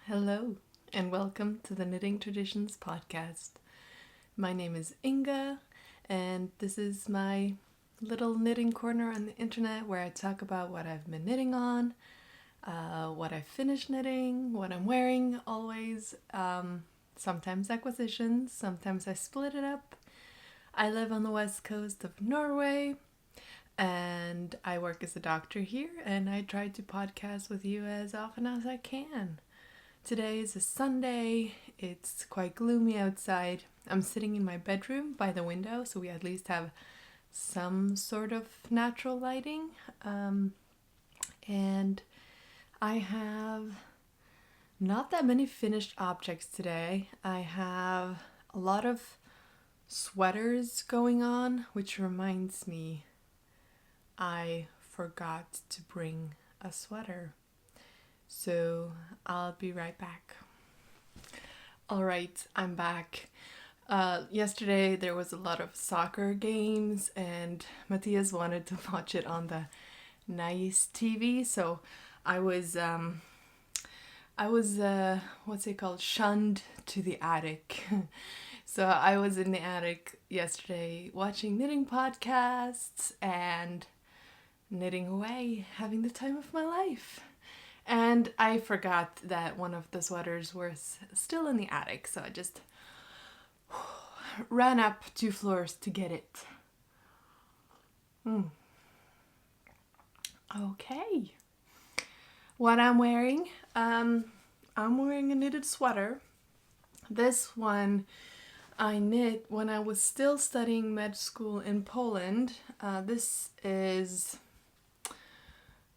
Hello, and welcome to the Knitting Traditions Podcast. My name is Inga, and this is my little knitting corner on the internet where I talk about what I've been knitting on, what I finished knitting, what I'm wearing always, sometimes acquisitions, sometimes I split it up. I live on the west coast of Norway, and I work as a doctor here, and I try to podcast with you as often as I can. Today is a Sunday. It's quite gloomy outside. I'm sitting in my bedroom by the window, so we at least have some sort of natural lighting. And I have not that many finished objects today. I have a lot of sweaters going on, which reminds me I forgot to bring a sweater. So I'll be right back. Alright, I'm back. Yesterday there was a lot of soccer games and Matthias wanted to watch it on the nice TV, so I was shunned to the attic. So I was in the attic yesterday watching knitting podcasts and knitting away, having the time of my life. And I forgot that one of the sweaters was still in the attic, so I just ran up 2 floors to get it. Okay. What I'm wearing? I'm wearing a knitted sweater. This one I knit when I was still studying med school in Poland. This is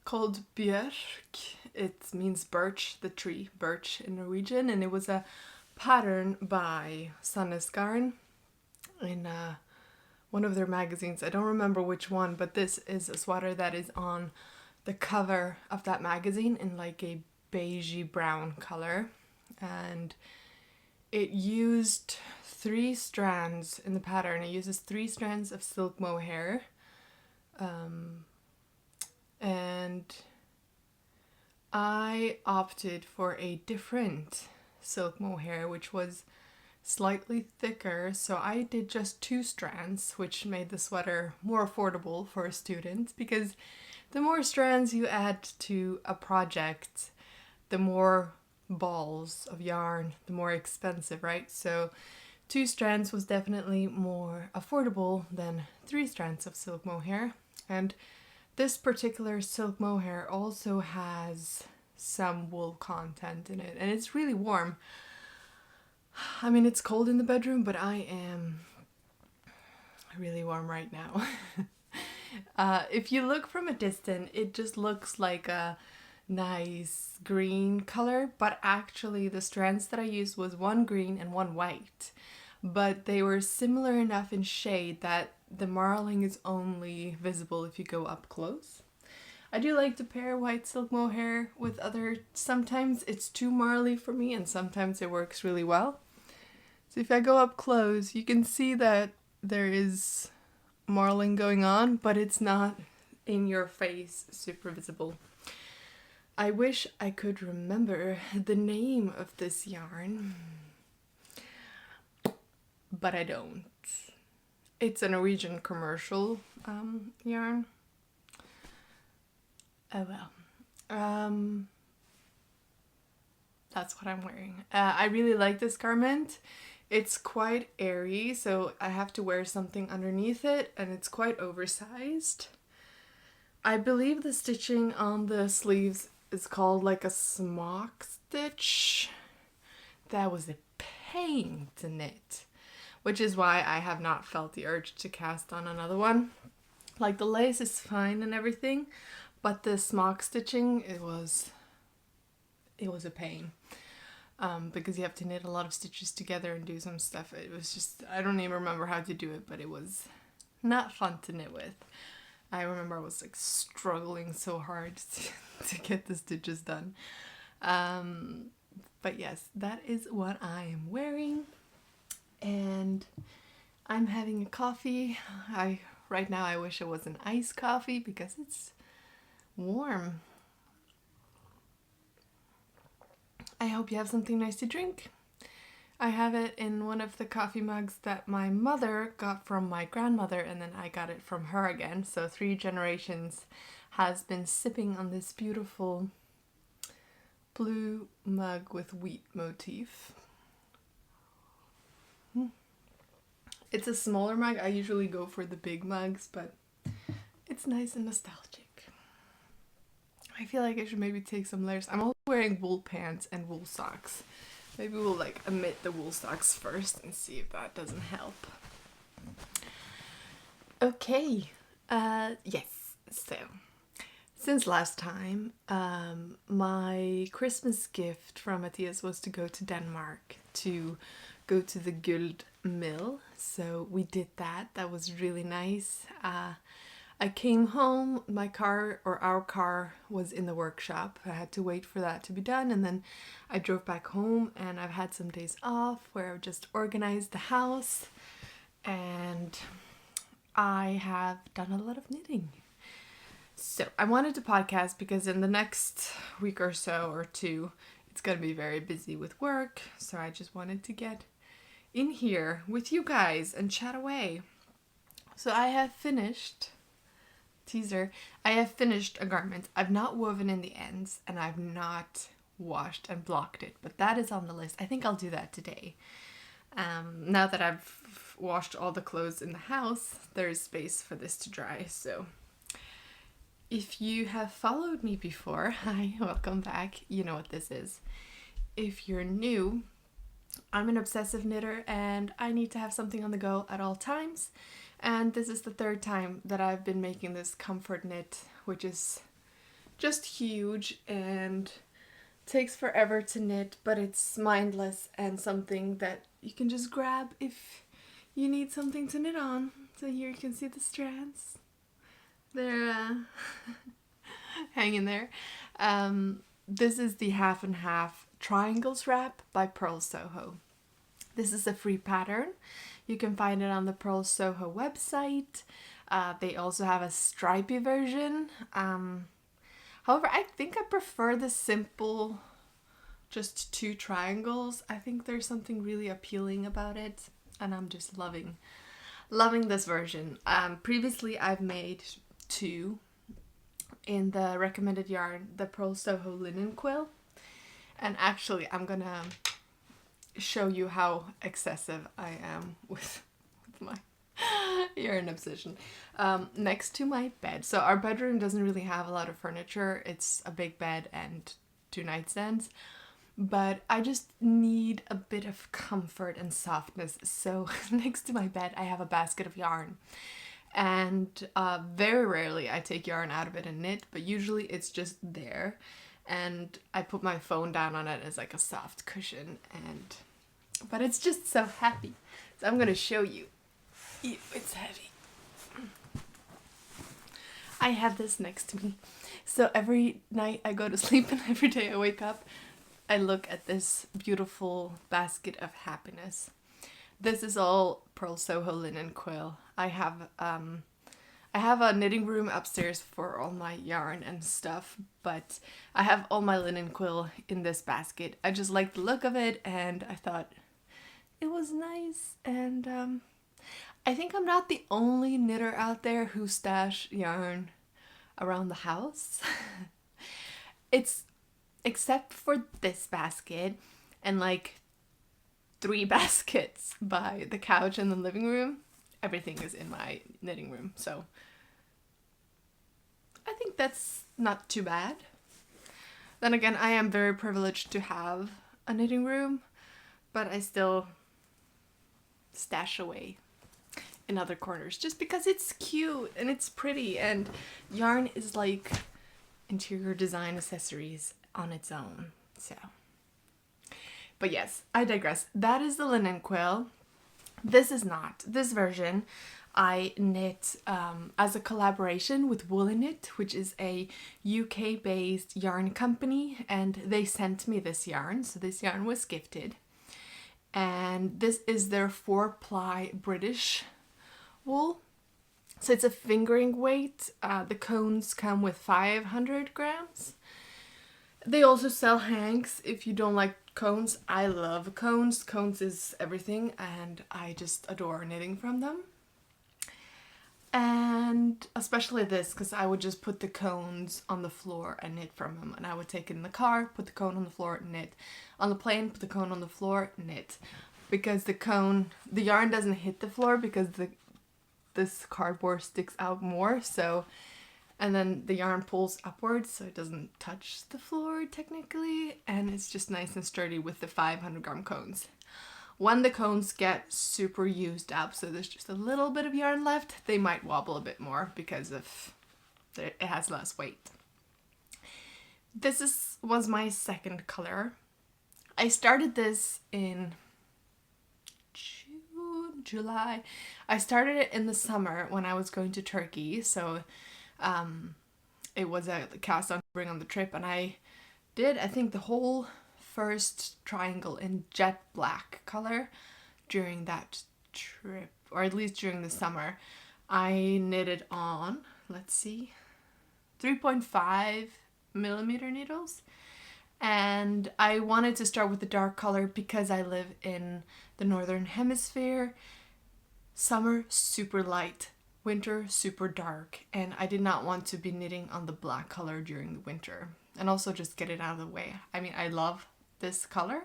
called Bjørk. It means birch, the tree, birch in Norwegian, and it was a pattern by Sandnes garn in one of their magazines. I don't remember which one, but this is a sweater that is on the cover of that magazine in like a beigey brown color, and it used 3 strands in the pattern. It uses 3 strands of silk mohair, and I opted for a different silk mohair, which was slightly thicker, so I did just 2 strands, which made the sweater more affordable for a student, because the more strands you add to a project, the more balls of yarn, the more expensive, right? So 2 strands was definitely more affordable than 3 strands of silk mohair. And this particular silk mohair also has some wool content in it, and it's really warm. I mean, it's cold in the bedroom, but I am really warm right now. If you look from a distance, it just looks like a nice green color, but actually the strands that I used was 1 green and 1 white, but they were similar enough in shade that the marling is only visible if you go up close. I do like to pair white silk mohair with other. Sometimes it's too marly for me, and sometimes it works really well. So if I go up close, you can see that there is marling going on, but it's not in your face, super visible. I wish I could remember the name of this yarn, but I don't. It's a Norwegian commercial yarn. Oh well. That's what I'm wearing. I really like this garment. It's quite airy, so I have to wear something underneath it, and it's quite oversized. I believe the stitching on the sleeves is called like a smock stitch. That was a pain to knit, which is why I have not felt the urge to cast on another one. Like, the lace is fine and everything, but the smock stitching, it was a pain. Because you have to knit a lot of stitches together and do some stuff. It was just, I don't even remember how to do it, but it was not fun to knit with. I remember I was like struggling so hard to get the stitches done. But yes, that is what I am wearing. And I'm having a coffee. Right now I wish it was an iced coffee because it's warm. I hope you have something nice to drink. I have it in one of the coffee mugs that my mother got from my grandmother, and then I got it from her again. So 3 generations has been sipping on this beautiful blue mug with wheat motif. It's a smaller mug. I usually go for the big mugs, but it's nice and nostalgic. I feel like I should maybe take some layers. I'm also wearing wool pants and wool socks. Maybe we'll like omit the wool socks first and see if that doesn't help. Okay, yes, so since last time, my Christmas gift from Matthias was to go to Denmark to go to the Guld mill. So we did that. That was really nice. I came home, our car was in the workshop. I had to wait for that to be done, and then I drove back home, and I've had some days off where I've just organized the house, and I have done a lot of knitting. So I wanted to podcast because in the next week or so or two, it's going to be very busy with work, so I just wanted to get in here with you guys and chat away. So I have finished... I have finished a garment. I've not woven in the ends, and I've not washed and blocked it, but that is on the list. I think I'll do that today. Now that I've washed all the clothes in the house, there is space for this to dry. So if you have followed me before, hi, welcome back. You know what this is. If you're new, I'm an obsessive knitter, and I need to have something on the go at all times. And this is the 3rd time that I've been making this comfort knit, which is just huge and takes forever to knit, but it's mindless and something that you can just grab if you need something to knit on. So here you can see the strands. They're hanging there. This is the half and half triangles wrap by Purl Soho. This is a free pattern. You can find it on the Purl Soho website. They also have a stripy version. However, I think I prefer the simple, just 2 triangles. I think there's something really appealing about it, and I'm just loving this version. Previously, I've made 2 in the recommended yarn, the Purl Soho linen quill. And actually, I'm gonna show you how excessive I am with my yarn obsession. Next to my bed. So our bedroom doesn't really have a lot of furniture. It's a big bed and 2 nightstands. But I just need a bit of comfort and softness. So next to my bed, I have a basket of yarn. And very rarely I take yarn out of it and knit, but usually it's just there. And I put my phone down on it as like a soft cushion, but it's just so happy. So I'm gonna show you. Ew, it's heavy. I have this next to me. So every night I go to sleep and every day I wake up, I look at this beautiful basket of happiness. This is all Purl Soho linen quill. I have a knitting room upstairs for all my yarn and stuff, but I have all my linen quill in this basket. I just like the look of it, and I thought it was nice. And I think I'm not the only knitter out there who stash yarn around the house. It's except for this basket and like 3 baskets by the couch in the living room. Everything is in my knitting room, so I think that's not too bad. Then again, I am very privileged to have a knitting room, but I still stash away in other corners just because it's cute and it's pretty, and yarn is like interior design accessories on its own. So, but yes, I digress. That is the linen quill. This is not. This version I knit as a collaboration with woolyknit, which is a UK-based yarn company, and they sent me this yarn, so this yarn was gifted. And this is their 4-ply British wool. So it's a fingering weight. The cones come with 500 grams. They also sell hanks if you don't like cones. I love cones. Cones is everything, and I just adore knitting from them. And especially this, because I would just put the cones on the floor and knit from them. And I would take it in the car, put the cone on the floor, knit. On the plane, put the cone on the floor, knit. Because the yarn doesn't hit the floor because this cardboard sticks out more. So, and then the yarn pulls upwards so it doesn't touch the floor technically. And it's just nice and sturdy with the 500-gram cones. When the cones get super used up, so there's just a little bit of yarn left, they might wobble a bit more because it has less weight. This was my second color. I started this in July. I started it in the summer when I was going to Turkey, so it was a cast on to bring on the trip, and I think the whole first triangle in jet black color during that trip, or at least during the summer. I knitted on, let's see, 3.5 millimeter needles, and I wanted to start with the dark color because I live in the northern hemisphere. Summer super light, winter super dark, and I did not want to be knitting on the black color during the winter, and also just get it out of the way. I mean, I love this color,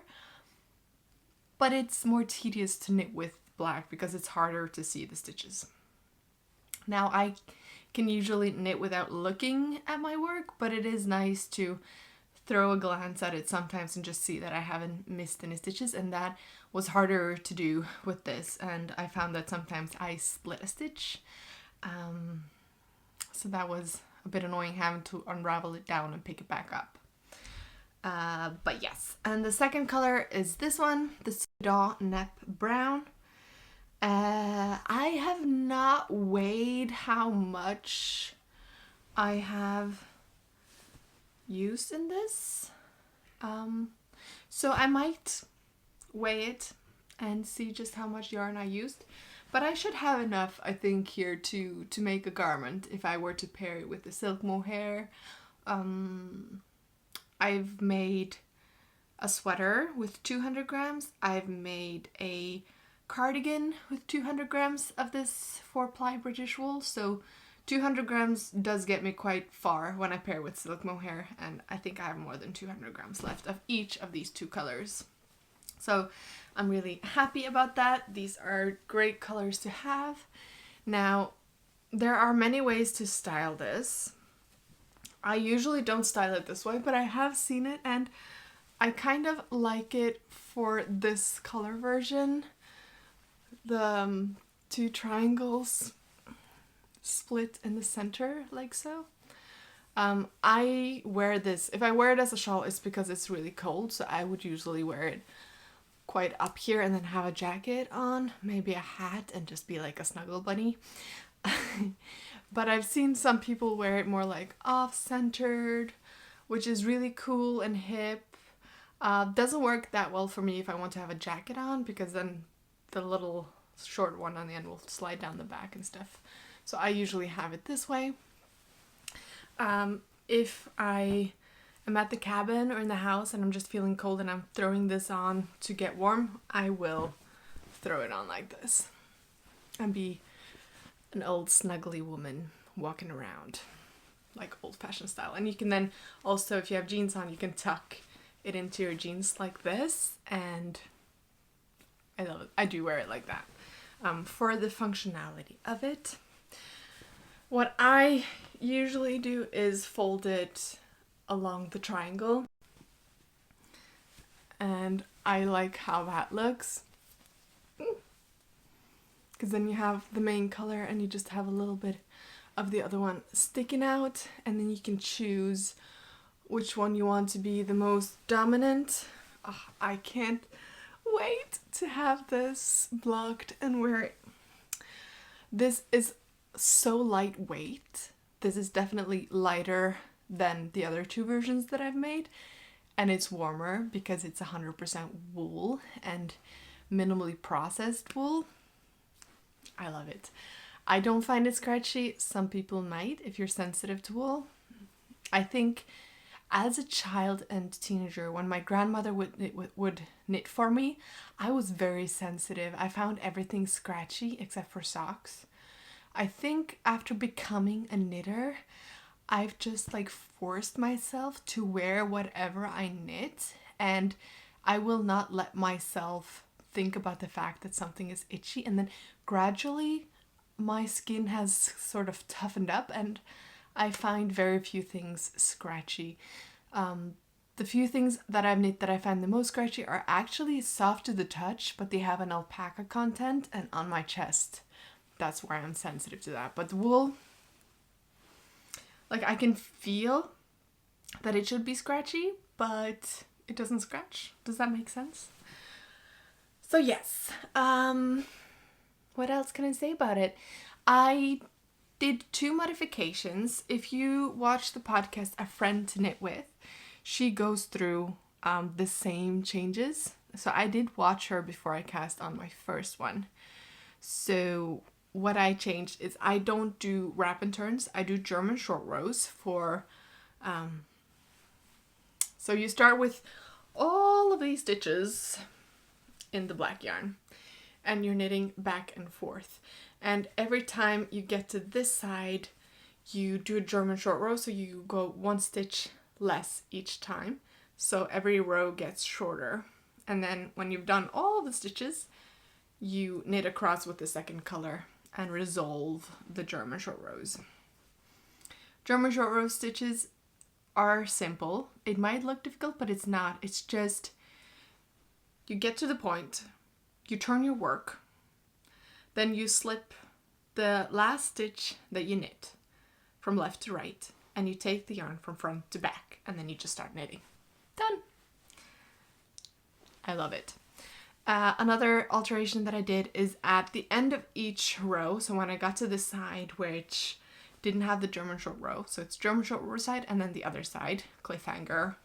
but it's more tedious to knit with black because it's harder to see the stitches. Now I can usually knit without looking at my work, but it is nice to throw a glance at it sometimes and just see that I haven't missed any stitches, and that was harder to do with this, and I found that sometimes I split a stitch, so that was a bit annoying having to unravel it down and pick it back up. But yes, and the second color is this one, the giddaw nepp brown. I have not weighed how much I have used in this, so I might weigh it and see just how much yarn I used, but I should have enough, I think, here to make a garment if I were to pair it with the silk mohair. I've made a sweater with 200 grams. I've made a cardigan with 200 grams of this 4-ply British wool. So 200 grams does get me quite far when I pair with silk mohair. And I think I have more than 200 grams left of each of these two colors. So I'm really happy about that. These are great colors to have. Now, there are many ways to style this. I usually don't style it this way, but I have seen it and I kind of like it for this color version. The two triangles split in the center like so. I wear this, if I wear it as a shawl, it's because it's really cold, so I would usually wear it quite up here and then have a jacket on, maybe a hat, and just be like a snuggle bunny. But I've seen some people wear it more like off-centered, which is really cool and hip. Doesn't work that well for me if I want to have a jacket on, because then the little short one on the end will slide down the back and stuff. So I usually have it this way. If I am at the cabin or in the house and I'm just feeling cold and I'm throwing this on to get warm, I will throw it on like this and be an old snuggly woman walking around like old-fashioned style. And you can then also, if you have jeans on, you can tuck it into your jeans like this, and I love it. I do wear it like that for the functionality of it. What I usually do is fold it along the triangle, and I like how that looks, because then you have the main color and you just have a little bit of the other one sticking out, and then you can choose which one you want to be the most dominant. Oh, I can't wait to have this blocked and wear it. This is so lightweight. This is definitely lighter than the other two versions that I've made, and it's warmer because it's 100% wool and minimally processed wool. I love it. I don't find it scratchy. Some people might if you're sensitive to wool. I think As a child and teenager, when my grandmother would knit for me, I was very sensitive. I found everything scratchy except for socks. I think after becoming a knitter, I've just like forced myself to wear whatever I knit, and I will not let myself think about the fact that something is itchy, and then gradually my skin has sort of toughened up and I find very few things scratchy. The few things that I've knit that I find the most scratchy are actually soft to the touch, but they have an alpaca content, and on my chest. That's where I'm sensitive to that. But the wool, like I can feel that it should be scratchy, but it doesn't scratch. Does that make sense? So yes, what else can I say about it? I did 2 modifications. If you watch the podcast A Friend to Knit With, she goes through the same changes. So I did watch her before I cast on my first one. So what I changed is I don't do wrap and turns. I do German short rows for... So you start with all of these stitches in the black yarn, and you're knitting back and forth. And every time you get to this side, you do a German short row, so you go 1 stitch less each time. So every row gets shorter. And then when you've done all the stitches, you knit across with the second color and resolve the German short rows. German short row stitches are simple. It might look difficult, but it's not. It's just, you get to the point, you turn your work, then you slip the last stitch that you knit from left to right, and you take the yarn from front to back, and then you just start knitting. Done. I love it. Another alteration that I did is at the end of each row, so when I got to the side which didn't have the German short row, so it's German short row side and then the other side, cliffhanger,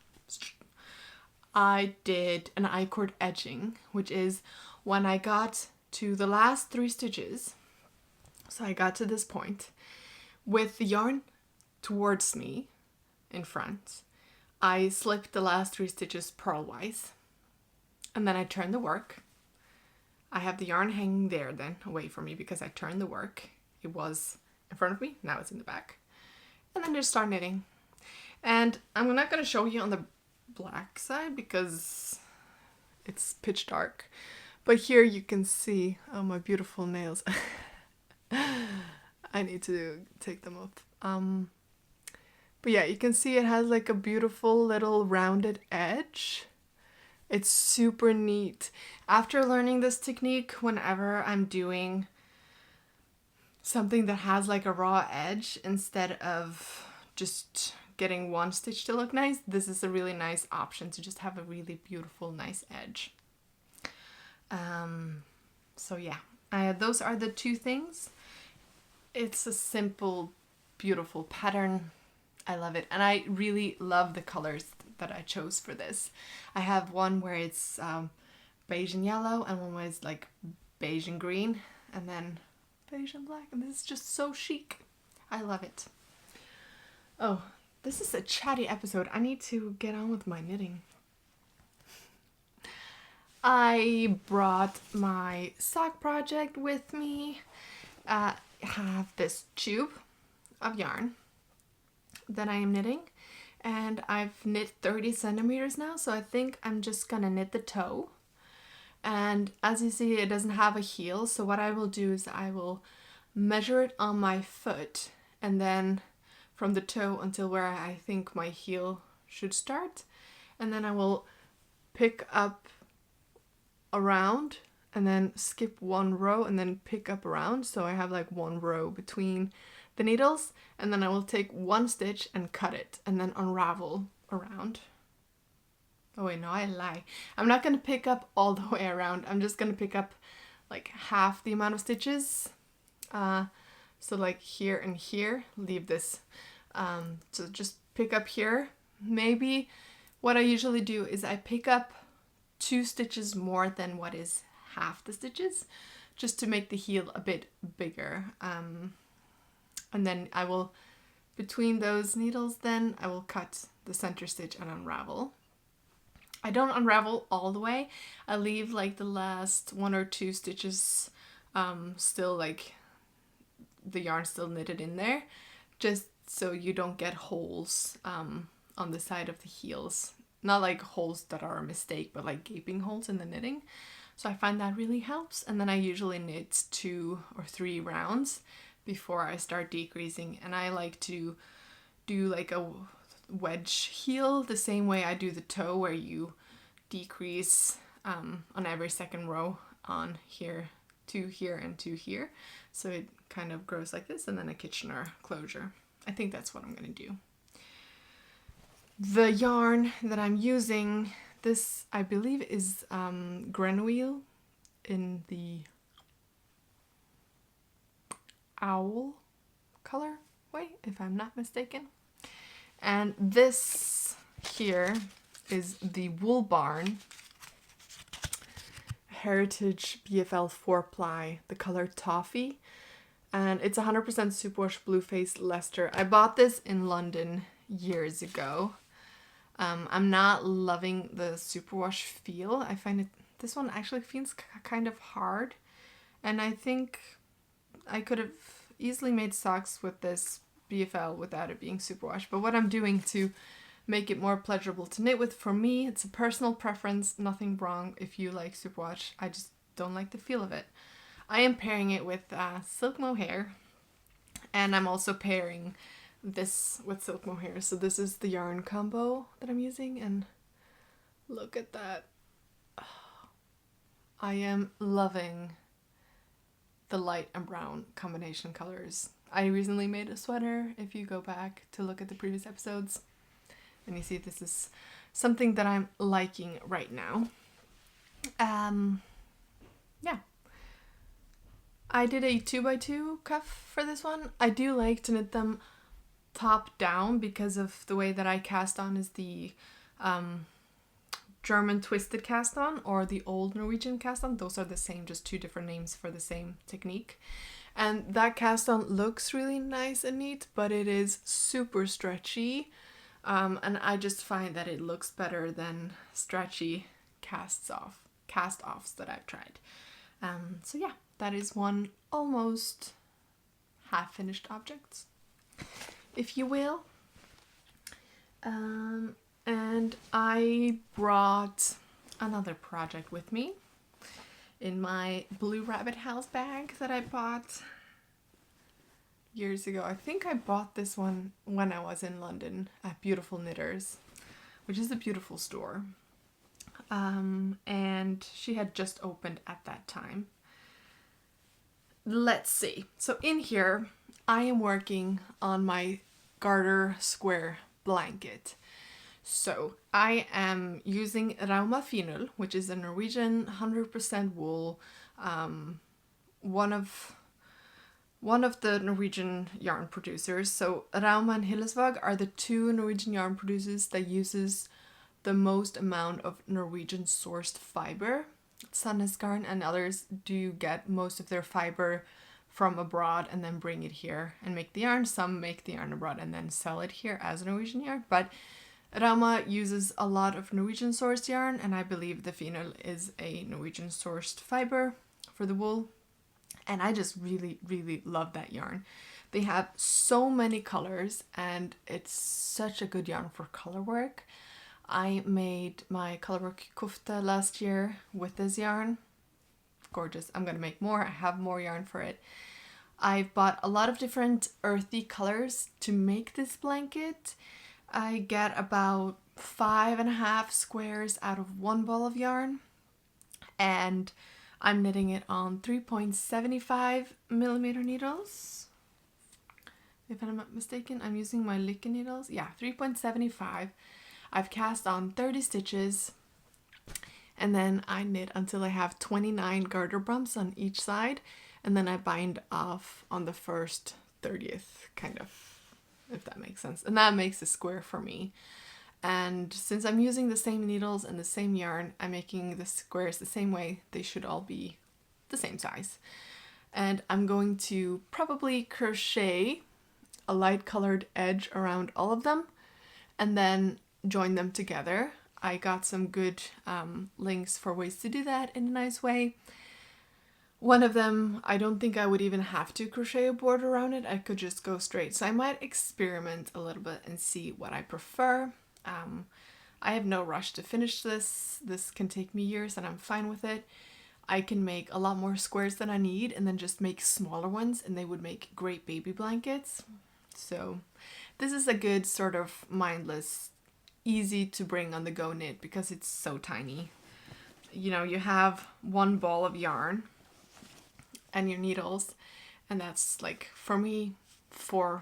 I did an I-cord edging, which is when I got to the last 3 stitches, so I got to this point, with the yarn towards me in front, I slipped the last 3 stitches purlwise, and then I turned the work. I have the yarn hanging there then away from me because I turned the work. It was in front of me, now it's in the back. And then just start knitting. And I'm not going to show you on the black side because it's pitch dark. But here you can see, oh, my beautiful nails. I need to take them off. But yeah, you can see it has like a beautiful little rounded edge. It's super neat. After learning this technique, whenever I'm doing something that has like a raw edge, instead of just getting 1 stitch to look nice, this is a really nice option to just have a really beautiful, nice edge. So yeah, those are the 2 things. It's a simple, beautiful pattern. I love it. And I really love the colors that I chose for this. I have one where it's beige and yellow, and one where it's like beige and green, and then beige and black. And this is just so chic. I love it. Oh, this is a chatty episode. I need to get on with my knitting. I brought my sock project with me. I have this tube of yarn that I am knitting, and I've knit 30 centimeters now, so I think I'm just gonna knit the toe. And as you see, it doesn't have a heel, so what I will do is I will measure it on my foot, and then from the toe until where I think my heel should start, and then I will pick up around and then skip 1 row and then pick up around, so I have like 1 row between the needles, and then I will take 1 stitch and cut it and then unravel around. Oh wait, no, I lie. I'm not going to pick up all the way around. I'm just going to pick up like half the amount of stitches. So like here and here, leave this. So just pick up here. Maybe what I usually do is I pick up 2 stitches more than what is half the stitches, just to make the heel a bit bigger. And then I will, between those needles, then I will cut the center stitch and unravel. I don't unravel all the way. I leave like the last 1 or 2 stitches still like the yarn still knitted in there, just so you don't get holes on the side of the heels. Not like holes that are a mistake, but like gaping holes in the knitting. So I find that really helps. And then I usually knit 2 or 3 rounds before I start decreasing. And I like to do like a wedge heel the same way I do the toe, where you decrease on every second row on here, 2 here and 2 here. So it kind of grows like this, and then a Kitchener closure. I think that's what I'm going to do. The yarn that I'm using, this I believe is grenouile in the owl color way, if I'm not mistaken. And this here is the Wool Barn Heritage BFL 4-ply, the color Toffee. And it's 100% superwash blue face Leicester. I bought this in London years ago. I'm not loving the superwash feel. I find this one actually feels kind of hard. And I think I could have easily made socks with this BFL without it being superwash. But what I'm doing to make it more pleasurable to knit with, for me, it's a personal preference. Nothing wrong if you like superwash. I just don't like the feel of it. I am pairing it with silk mohair. And I'm also pairing this with silk mohair. So this is the yarn combo that I'm using, and look at that. I am loving the light and brown combination colors. I recently made a sweater, if you go back to look at the previous episodes, and you see this is something that I'm liking right now. Yeah. I did a 2x2 cuff for this one. I do like to knit them top down because of the way that I cast on is the German twisted cast on or the old Norwegian cast on. Those are the same, just 2 different names for the same technique. And that cast on looks really nice and neat, but it is super stretchy. And I just find that it looks better than stretchy cast-offs that I've tried. So yeah, that is one almost half-finished object, if you will. And I brought another project with me in my Blue Rabbit House bag that I bought years ago. I think I bought this one when I was in London at Beautiful Knitters, which is a beautiful store. And she had just opened at that time. Let's see. So in here, I am working on my Garter square blanket. So I am using rauma finull, which is a Norwegian 100% wool, one of the Norwegian yarn producers. So Rauma and Hillesvåg are the 2 Norwegian yarn producers that uses the most amount of Norwegian sourced fiber. Sandnes garn and others do get most of their fiber from abroad and then bring it here and make the yarn. Some make the yarn abroad and then sell it here as Norwegian yarn. But Rauma uses a lot of Norwegian sourced yarn, and I believe the finull is a Norwegian sourced fiber for the wool. And I just really, really love that yarn. They have so many colors, and it's such a good yarn for color work. I made my Colorwork kofta last year with this yarn. Gorgeous. I'm going to make more. I have more yarn for it. I've bought a lot of different earthy colors to make this blanket. I get about 5.5 squares out of 1 ball of yarn. And I'm knitting it on 3.75 millimeter needles. If I'm not mistaken, I'm using my Lykke needles. Yeah, 3.75. I've cast on 30 stitches, and then I knit until I have 29 garter bumps on each side, and then I bind off on the first 30th, kind of, if that makes sense. And that makes a square for me. And since I'm using the same needles and the same yarn, I'm making the squares the same way. They should all be the same size. And I'm going to probably crochet a light colored edge around all of them. and then join them together. I got some good links for ways to do that in a nice way. One of them, I don't think I would even have to crochet a border around it. I could just go straight. So I might experiment a little bit and see what I prefer. I have no rush to finish this. This can take me years and I'm fine with it. I can make a lot more squares than I need and then just make smaller ones, and they would make great baby blankets. So this is a good sort of mindless, easy to bring on the go knit because it's so tiny. You know, you have one ball of yarn and your needles, and that's like, for me, 4-5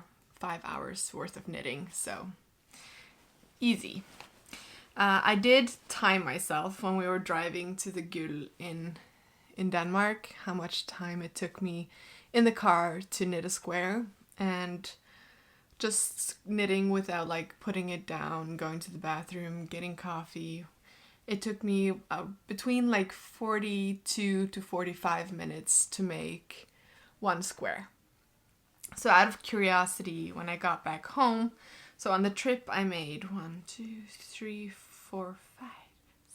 hours worth of knitting. So easy. I did time myself when we were driving to the Gull in Denmark, how much time it took me in the car to knit a square, and just knitting without like putting it down, going to the bathroom, getting coffee. It took me between like 42 to 45 minutes to make one square. So out of curiosity, when I got back home, so on the trip I made 1, 2, 3, 4, 5,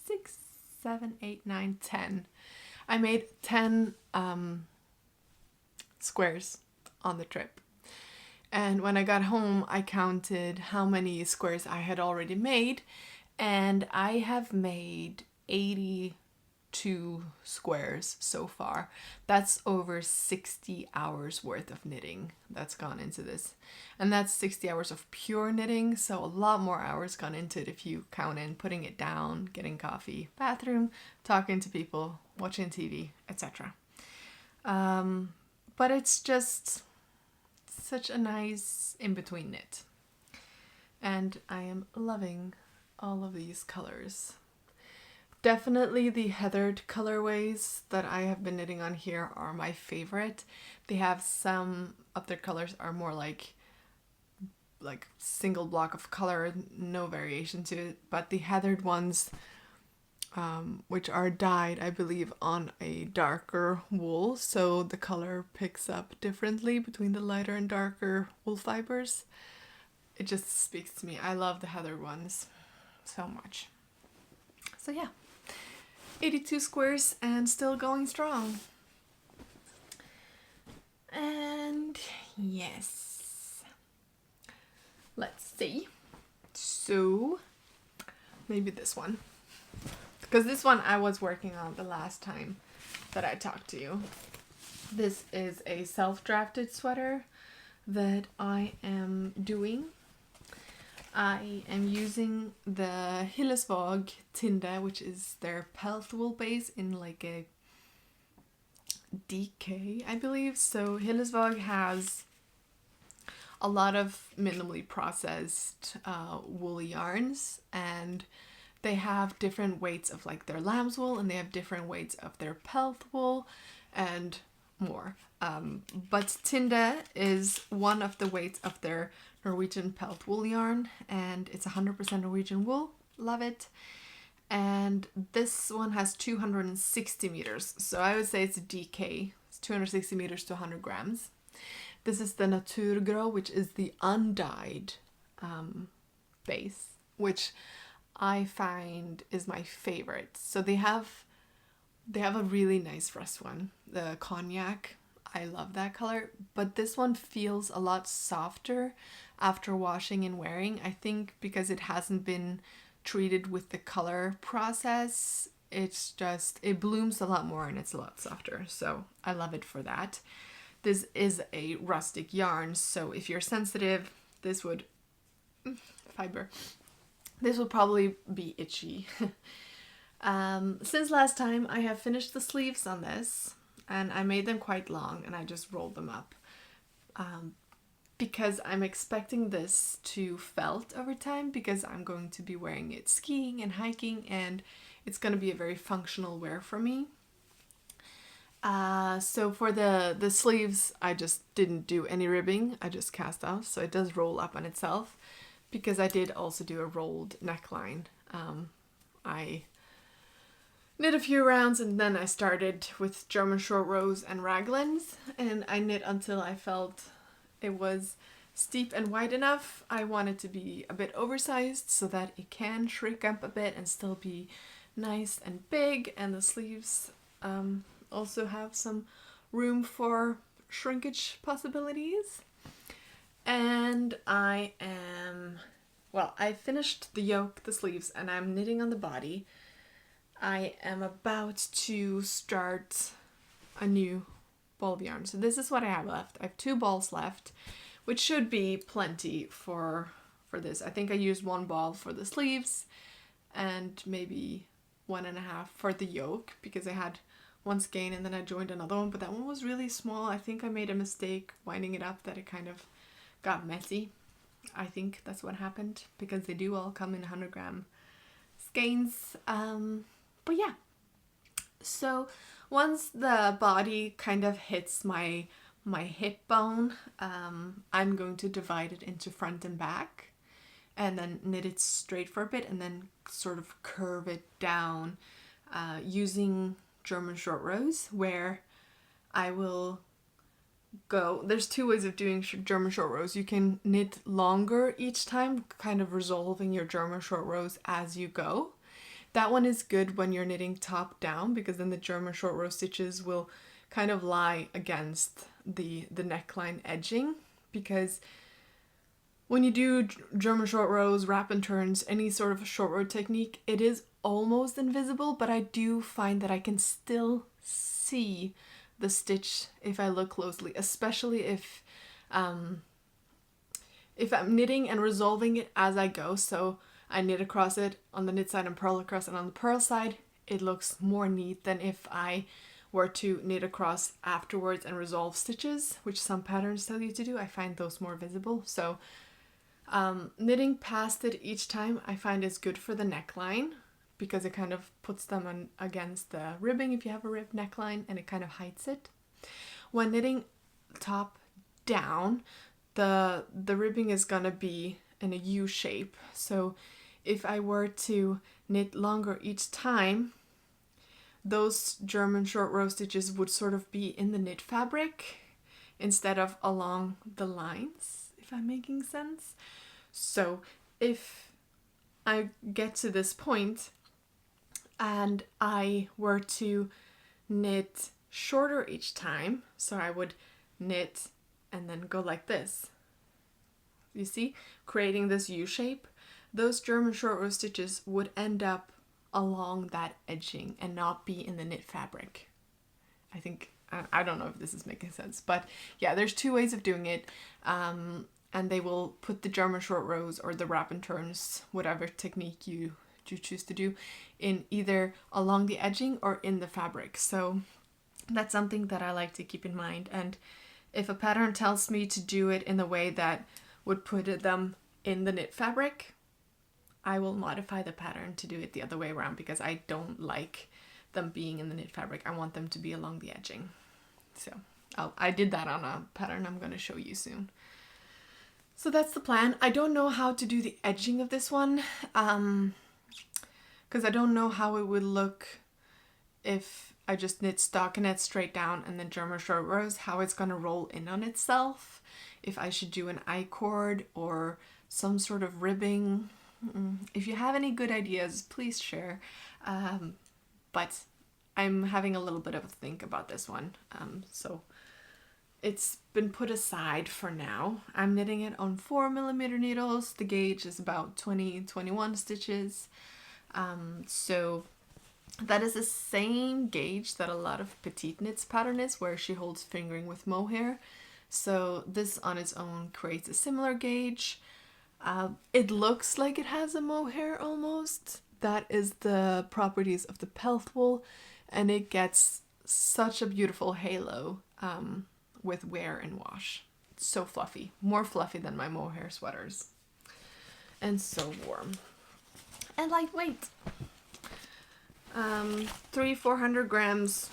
6, 7, 8, 9, 10. I made 10 squares on the trip. And when I got home, I counted how many squares I had already made, and I have made 82 squares so far. That's over 60 hours worth of knitting that's gone into this. And that's 60 hours of pure knitting, so a lot more hours gone into it if you count in putting it down, getting coffee, bathroom, talking to people, watching TV, etc. But it's just such a nice in-between knit. And I am loving all of these colors. Definitely the heathered colorways that I have been knitting on here are my favorite. They have some of their colors are more like single block of color, no variation to it, but the heathered ones, which are dyed, I believe, on a darker wool, so the color picks up differently between the lighter and darker wool fibers. It just speaks to me. I love the heathered ones so much. So yeah, 82 squares and still going strong. And yes, let's see. So maybe this one, because this one I was working on the last time that I talked to you. This is a self-drafted sweater that I am doing. I am using the Hillesvåg tinde, which is their pelt wool base in like a DK, I believe. So Hillesvåg has a lot of minimally processed woolly yarns, and they have different weights of like their lamb's wool, and they have different weights of their pelt wool and more. But tinde is one of the weights of their Norwegian pelt wool yarn, and it's 100% Norwegian wool. Love it. And this one has 260 meters, so I would say it's a DK. It's 260 meters to 100 grams. This is the naturgrå, which is the undyed base, which I find is my favorite. So they have a really nice rust one, the cognac. I love that color, but this one feels a lot softer after washing and wearing. I think because it hasn't been treated with the color process, it blooms a lot more and it's a lot softer. So I love it for that. This is a rustic yarn, so if you're sensitive, this would probably be itchy. Since last time, I have finished the sleeves on this, and I made them quite long, and I just rolled them up because I'm expecting this to felt over time, because I'm going to be wearing it skiing and hiking, and it's going to be a very functional wear for me. So for the sleeves, I just didn't do any ribbing. I just cast off, so it does roll up on itself, because I did also do a rolled neckline. I knit a few rounds, and then I started with German short rows and raglans, and I knit until I felt it was steep and wide enough. I want it to be a bit oversized so that it can shrink up a bit and still be nice and big, and the sleeves also have some room for shrinkage possibilities. And I finished the yoke, the sleeves, and I'm knitting on the body. I am about to start a new ball of yarn. So this is what I have left. I have 2 balls left, which should be plenty for this. I think I used 1 ball for the sleeves and maybe 1.5 for the yoke, because I had one skein and then I joined another one, but that one was really small. I think I made a mistake winding it up, that it kind of got messy. I think that's what happened, because they do all come in 100-gram skeins. But yeah, so once the body kind of hits my hip bone, I'm going to divide it into front and back, and then knit it straight for a bit, and then sort of curve it down using German short rows, where I will go. There's 2 ways of doing German short rows. You can knit longer each time, kind of resolving your German short rows as you go. That one is good when you're knitting top down, because then the German short row stitches will kind of lie against the neckline edging, because when you do German short rows, wrap and turns, any sort of short row technique, it is almost invisible, but I do find that I can still see the stitch if I look closely, especially if I'm knitting and resolving it as I go. So I knit across it on the knit side and purl across, and on the purl side it looks more neat than if I were to knit across afterwards and resolve stitches, which some patterns tell you to do. I find those more visible. So knitting past it each time I find is good for the neckline, because it kind of puts them on against the ribbing if you have a ribbed neckline, and it kind of hides it. When knitting top down, the ribbing is gonna be in a U shape. So if I were to knit longer each time, those German short row stitches would sort of be in the knit fabric instead of along the lines, if I'm making sense. So if I get to this point and I were to knit shorter each time, so I would knit and then go like this, you see, creating this U shape, those German short row stitches would end up along that edging and not be in the knit fabric. I think, I don't know if this is making sense, but yeah, there's 2 ways of doing it, and they will put the German short rows or the wrap and turns, whatever technique you choose to do, in either along the edging or in the fabric. So that's something that I like to keep in mind, and if a pattern tells me to do it in the way that would put them in the knit fabric, I will modify the pattern to do it the other way around, because I don't like them being in the knit fabric. I want them to be along the edging. So I did that on a pattern I'm going to show you soon. So that's the plan. I don't know how to do the edging of this one, because I don't know how it would look if I just knit stockinette straight down and then German short rows, how it's going to roll in on itself, if I should do an I-cord or some sort of ribbing. If you have any good ideas, please share. But I'm having a little bit of a think about this one. So it's been put aside for now. I'm knitting it on 4mm needles. The gauge is about 21 stitches. So that is the same gauge that a lot of petite knits pattern is, where she holds fingering with mohair. So this on its own creates a similar gauge. It looks like it has a mohair almost. That is the properties of the pelt wool, and it gets such a beautiful halo with wear and wash. It's so fluffy, more fluffy than my mohair sweaters, and so warm and lightweight. 300-400 grams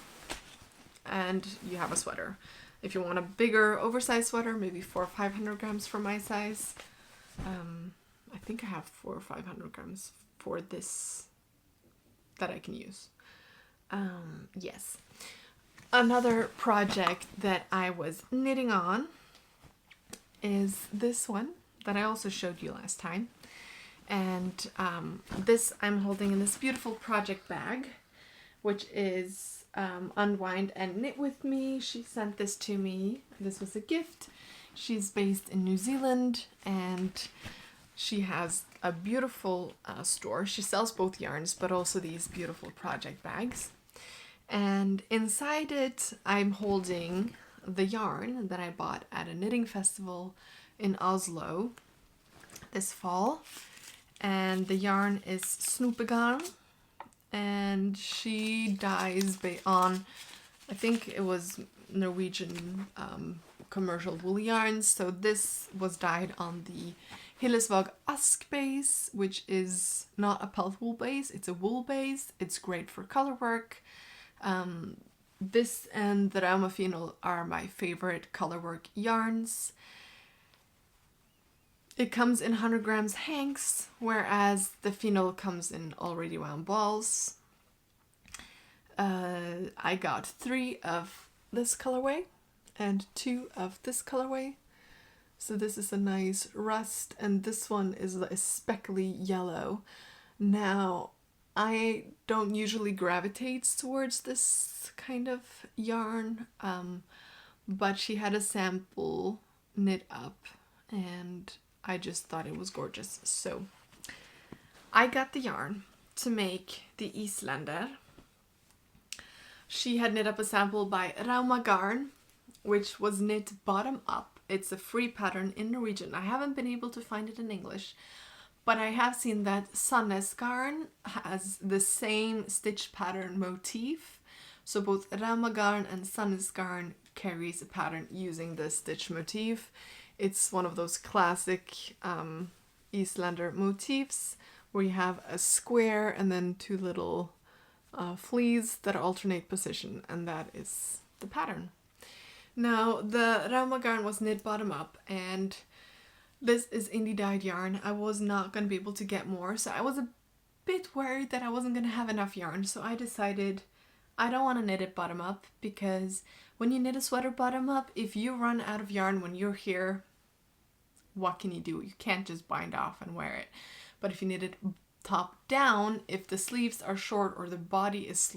and you have a sweater. If you want a bigger oversized sweater, maybe 400 or 500 grams for my size. I think I have 400 or 500 grams for this that I can use. Yes. Another project that I was knitting on is this one that I also showed you last time. And this I'm holding in this beautiful project bag, which is Unwind and Knit With Me. She sent this to me. This was a gift. She's based in New Zealand, and she has a beautiful store. She sells both yarns, but also these beautiful project bags. And inside it, I'm holding the yarn that I bought at a knitting festival in Oslo this fall. And the yarn is snoepegarn, and she dyes on, I think it was Norwegian commercial wool yarns. So this was dyed on the Hillesvåg Ask base, which is not a pelt wool base, it's a wool base. It's great for colorwork. This and the rauma finull are my favorite colorwork yarns. It comes in 100 grams hanks, whereas the finull comes in already wound balls. I got 3 of this colorway and 2 of this colorway. So this is a nice rust, and this one is a speckly yellow. Now, I don't usually gravitate towards this kind of yarn, but she had a sample knit up, and I just thought it was gorgeous. So I got the yarn to make the Islander. She had knit up a sample by Rauma garn, which was knit bottom up. It's a free pattern in Norwegian. I haven't been able to find it in English, but I have seen that sandnes garn has the same stitch pattern motif. So both Rauma garn and sandnes garn carries a pattern using the stitch motif. It's one of those classic Islander motifs where you have a square and then 2 little fleas that alternate position, and that is the pattern. Now, the Rauma garn was knit bottom up, and this is indie dyed yarn. I was not going to be able to get more, so I was a bit worried that I wasn't going to have enough yarn, so I decided I don't want to knit it bottom up, because when you knit a sweater bottom up, if you run out of yarn when you're here, what can you do? You can't just bind off and wear it. But if you knit it top down, if the sleeves are short or the body is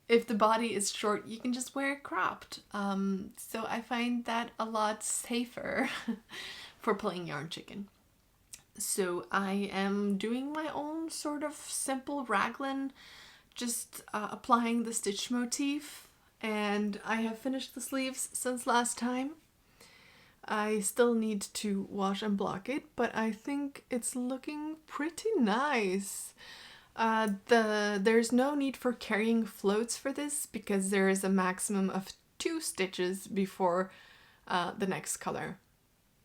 if the body is short, you can just wear it cropped. So I find that a lot safer for playing yarn chicken. So I am doing my own sort of simple raglan, just applying the stitch motif. And I have finished the sleeves since last time. I still need to wash and block it, but I think it's looking pretty nice. There's no need for carrying floats for this, because there is a maximum of 2 stitches before the next color.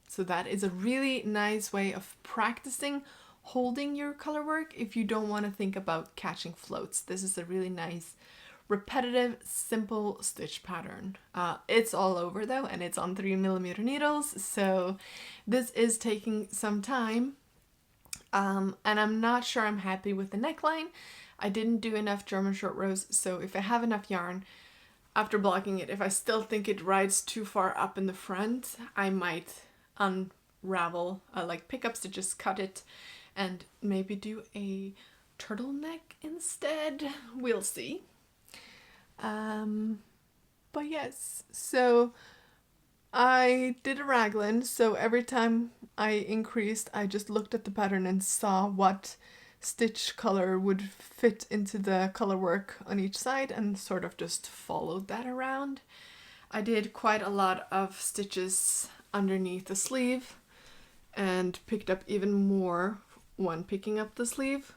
So that is a really nice way of practicing holding your color work if you don't want to think about catching floats. This is a really nice repetitive, simple stitch pattern. It's all over though, and it's on 3mm needles, so this is taking some time. And I'm not sure I'm happy with the neckline. I didn't do enough German short rows, so if I have enough yarn after blocking it, if I still think it rides too far up in the front, I might unravel, pick up stitches, cut it, and maybe do a turtleneck instead. We'll see. But yes, so I did a raglan, so every time I increased, I just looked at the pattern and saw what stitch color would fit into the color work on each side, and sort of just followed that around. I did quite a lot of stitches underneath the sleeve and picked up even more when picking up the sleeve,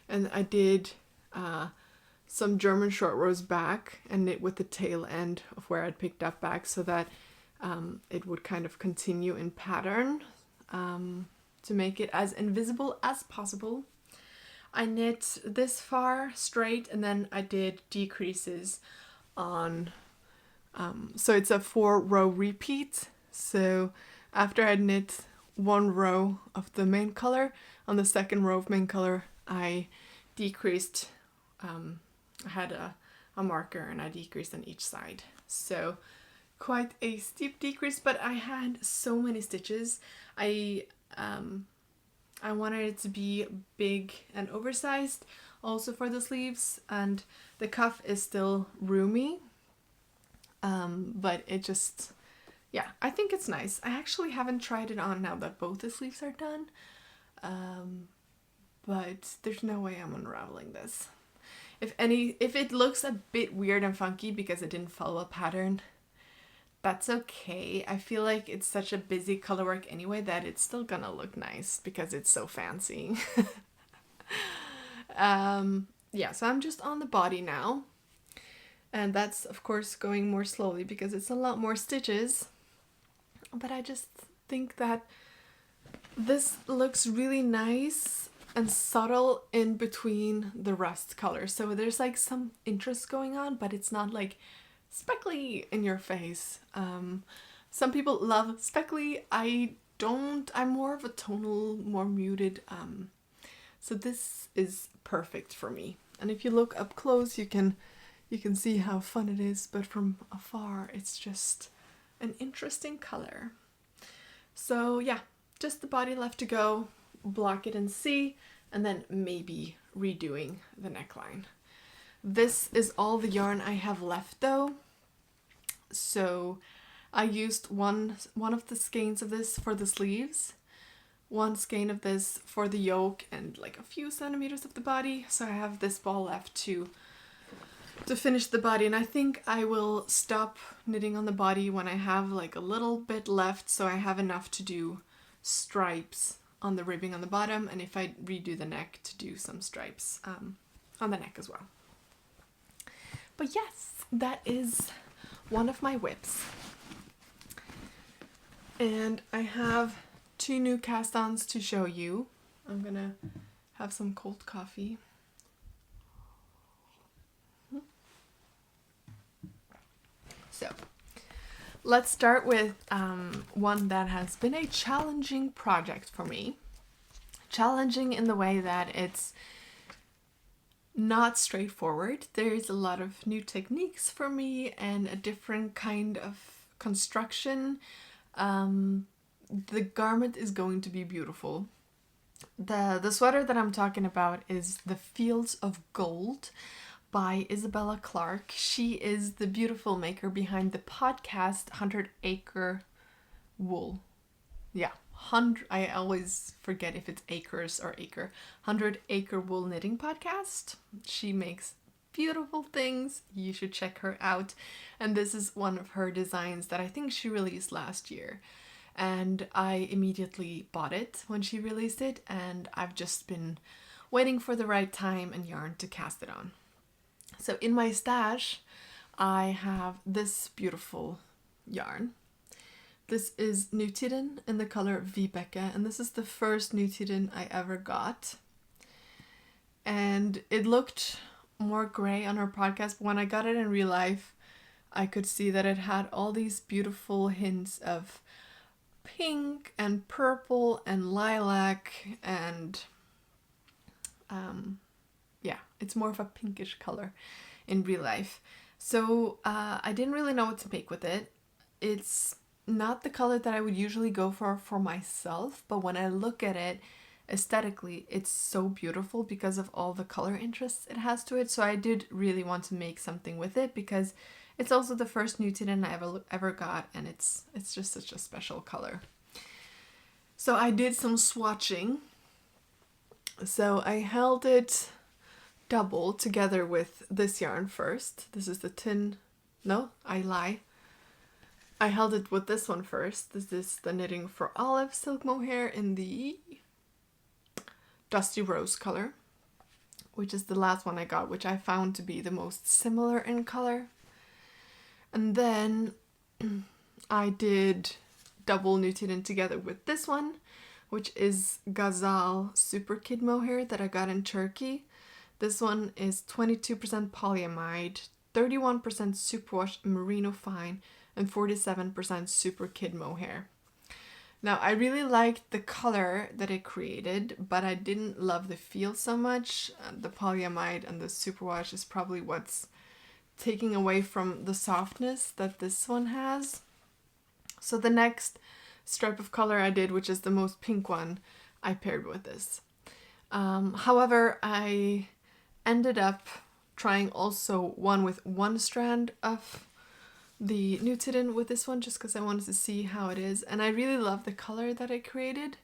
and I did some German short rows back and knit with the tail end of where I'd picked up back, so that it would kind of continue in pattern to make it as invisible as possible. I knit this far straight, and then I did decreases on, so it's a 4-row repeat. So after I'd knit 1 row of the main color, on the 2nd row of main color, I decreased, I had a marker and I decreased on each side. So quite a steep decrease, but I had so many stitches. I wanted it to be big and oversized also for the sleeves, and the cuff is still roomy, but it just, yeah, I think it's nice. I actually haven't tried it on now that both the sleeves are done, but there's no way I'm unraveling this. If it looks a bit weird and funky because it didn't follow a pattern, that's okay. I feel like it's such a busy colorwork anyway that it's still gonna look nice because it's so fancy. Yeah, so I'm just on the body now. And that's, of course, going more slowly because it's a lot more stitches. But I just think that this looks really nice and subtle in between the rust colors. So there's like some interest going on, but it's not like speckly in your face. Some people love speckly. I don't. I'm more of a tonal, more muted. So this is perfect for me. And if you look up close, you can see how fun it is, but from afar, it's just an interesting color. So yeah, just the body left to go, block it and see, and then maybe redoing the neckline. This is all the yarn I have left though. So I used one of the skeins of this for the sleeves, one skein of this for the yoke, and like a few centimeters of the body. So I have this ball left to finish the body, and I think I will stop knitting on the body when I have like a little bit left, so I have enough to do stripes on the ribbing on the bottom, and if I redo the neck, to do some stripes on the neck as well. But yes, that is one of my whips. And I have 2 new castons to show you. I'm gonna have some cold coffee. So let's start with one that has been a challenging project for me. Challenging in the way that it's not straightforward. There's a lot of new techniques for me and a different kind of construction. The garment is going to be beautiful. The sweater that I'm talking about is The Fields of Gold by Isabella Clark. She is the beautiful maker behind the podcast 100 Acre Wool. Yeah, I always forget if it's acres or acre. 100 Acre Wool Knitting Podcast. She makes beautiful things. You should check her out. And this is one of her designs that I think she released last year. And I immediately bought it when she released it, and I've just been waiting for the right time and yarn to cast it on. So in my stash, I have this beautiful yarn. This is nutiden in the color vibeke, and this is the first nutiden I ever got. And it looked more gray on her podcast, but when I got it in real life, I could see that it had all these beautiful hints of pink and purple and lilac, and yeah, it's more of a pinkish color in real life. So I didn't really know what to make with it. It's not the color that I would usually go for myself, but when I look at it aesthetically, it's so beautiful because of all the color interests it has to it. So I did really want to make something with it because it's also the first nutiden I ever got, and it's just such a special color. So I did some swatching. So I held it double together with this yarn first. This is the no, I lie. I held it with this one first. This is the Knitting for Olive silk mohair in the Dusty Rose color, which is the last one I got, which I found to be the most similar in color. And then I did double nutiden together with this one, which is Ghazal Super Kid Mohair that I got in Turkey. This one is 22% polyamide, 31% superwash merino fine, and 47% super kid mohair. Now, I really liked the color that it created, but I didn't love the feel so much. The polyamide and the superwash is probably what's taking away from the softness that this one has. So the next stripe of color I did, which is the most pink one, I paired with this. However, I ended up trying also one with one strand of the nutiden with this one, just because I wanted to see how it is. And I really love the color that it created,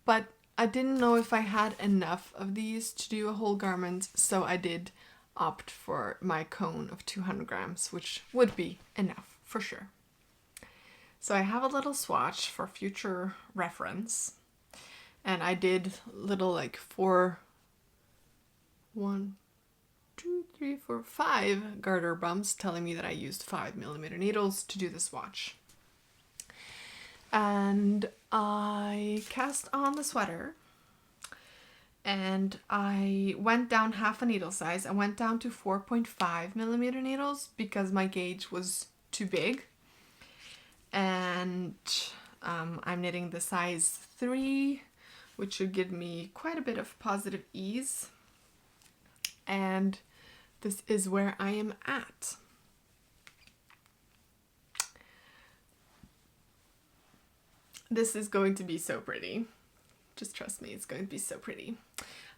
but I didn't know if I had enough of these to do a whole garment, so I did opt for my cone of 200 grams, which would be enough for sure. So I have a little swatch for future reference, and I did little like 5 garter bumps, telling me that I used 5mm needles to do the swatch. And I cast on the sweater, and I went down half a needle size. I went down to 4.5mm needles because my gauge was too big. And I'm knitting the size 3, which should give me quite a bit of positive ease. And this is where I am at. This is going to be so pretty. Just trust me, it's going to be so pretty.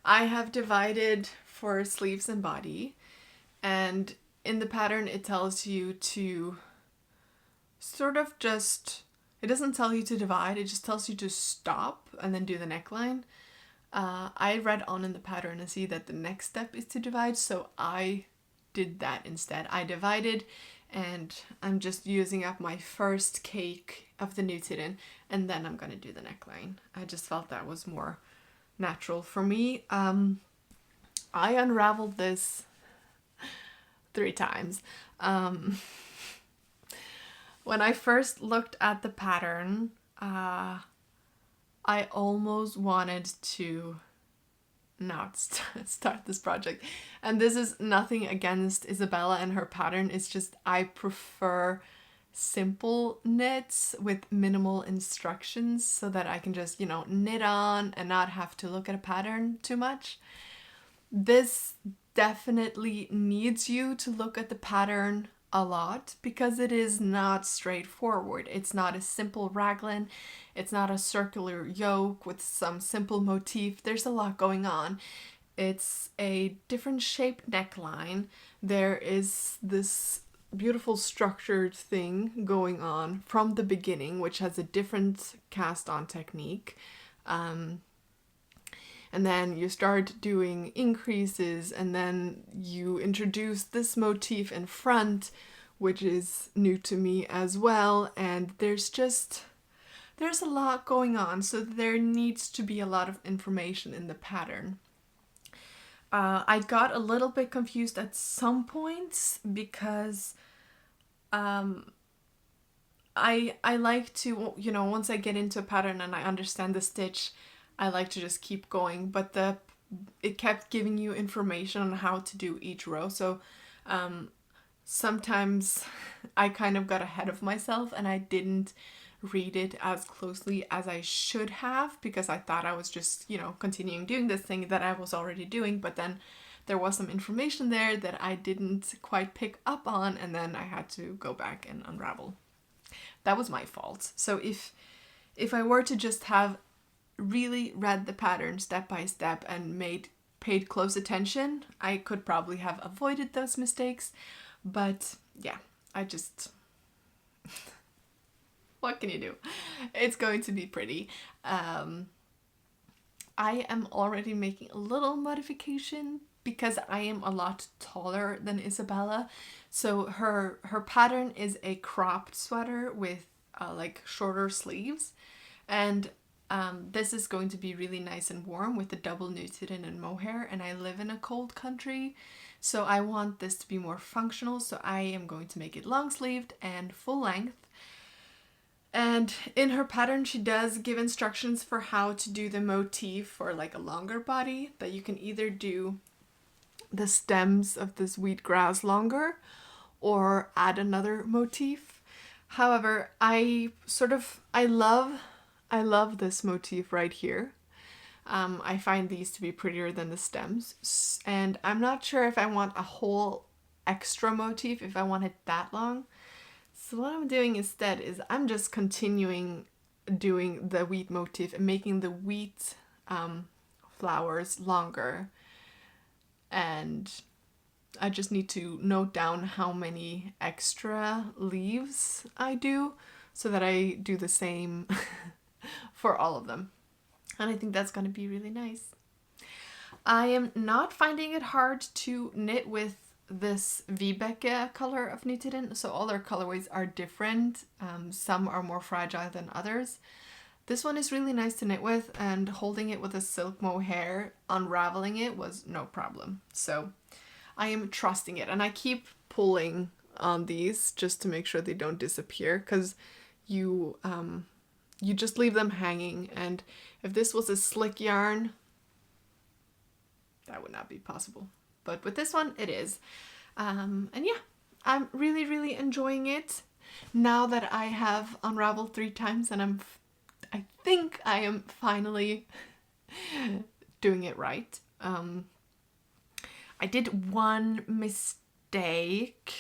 I have divided for sleeves and body, and in the pattern it tells you to sort of just, it doesn't tell you to divide, it just tells you to stop and then do the neckline. I read on in the pattern and see that the next step is to divide, so I did that instead. I divided, and I'm just using up my first cake of the nutiden, and then I'm gonna do the neckline. I just felt that was more natural for me. I unraveled this 3 times. When I first looked at the pattern, I almost wanted to not start this project. And this is nothing against Isabella and her pattern. It's just I prefer simple knits with minimal instructions so that I can just, knit on and not have to look at a pattern too much. This definitely needs you to look at the pattern a lot because it is not straightforward. It's not a simple raglan. It's not a circular yoke with some simple motif. There's a lot going on. It's a different shaped neckline. There is this beautiful structured thing going on from the beginning, which has a different cast on technique. And then you start doing increases, and then you introduce this motif in front, which is new to me as well. And there's a lot going on, so there needs to be a lot of information in the pattern. I got a little bit confused at some points because I like to, once I get into a pattern and I understand the stitch, I like to just keep going, but it kept giving you information on how to do each row. So sometimes I kind of got ahead of myself and I didn't read it as closely as I should have because I thought I was just, continuing doing this thing that I was already doing, but then there was some information there that I didn't quite pick up on, and then I had to go back and unravel. That was my fault. So if I were to just have really read the pattern step by step and paid close attention, I could probably have avoided those mistakes. But yeah, I just what can you do? It's going to be pretty. I am already making a little modification because I am a lot taller than Isabella. So her pattern is a cropped sweater with like shorter sleeves, and this is going to be really nice and warm with the double nutiden and mohair, and I live in a cold country, so I want this to be more functional, so I am going to make it long sleeved and full length. And in her pattern she does give instructions for how to do the motif for like a longer body, that you can either do the stems of this wheatgrass longer or add another motif. However, I love this motif right here. I find these to be prettier than the stems, and I'm not sure if I want a whole extra motif if I want it that long. So what I'm doing instead is I'm just continuing doing the wheat motif and making the wheat flowers longer. And I just need to note down how many extra leaves I do so that I do the same for all of them. And I think that's going to be really nice. I am not finding it hard to knit with this vibeke color of nutiden, so all their colorways are different. Some are more fragile than others. This one is really nice to knit with, and holding it with a silk mohair, unraveling it was no problem. So I am trusting it, and I keep pulling on these just to make sure they don't disappear, because you just leave them hanging, and if this was a slick yarn, that would not be possible. But with this one, it is. And yeah, I'm really, really enjoying it now that I have unraveled 3 times, and I think I am finally doing it right. I did one mistake.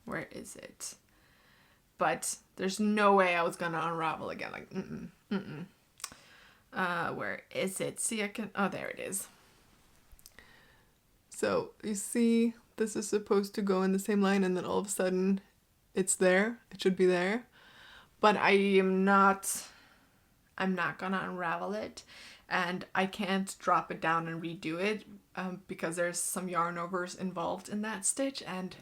Where is it? But there's no way I was gonna unravel again. Like, where is it? See, oh, there it is. So you see, this is supposed to go in the same line, and then all of a sudden it's there. It should be there. But I'm not gonna unravel it, and I can't drop it down and redo it because there's some yarn overs involved in that stitch, and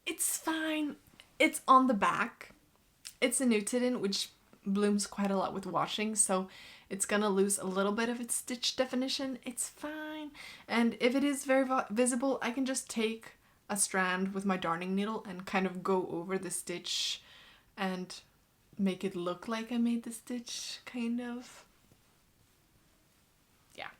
it's fine. It's on the back. It's a nutiden, which blooms quite a lot with washing, so it's gonna lose a little bit of its stitch definition. It's fine. And if it is very visible, I can just take a strand with my darning needle and kind of go over the stitch and make it look like I made the stitch, kind of. Yeah.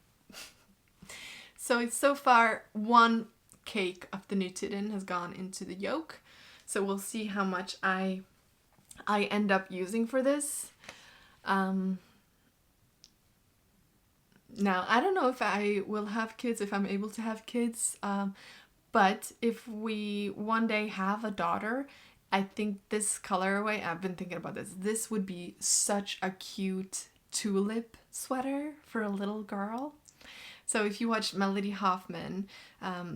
So it's so far 1 cake of the nutiden has gone into the yoke. So we'll see how much I end up using for this. Now, I don't know if I will have kids, if I'm able to have kids, but if we one day have a daughter, I think this colorway, I've been thinking about this would be such a cute tulip sweater for a little girl. So if you watch Melody Hoffman,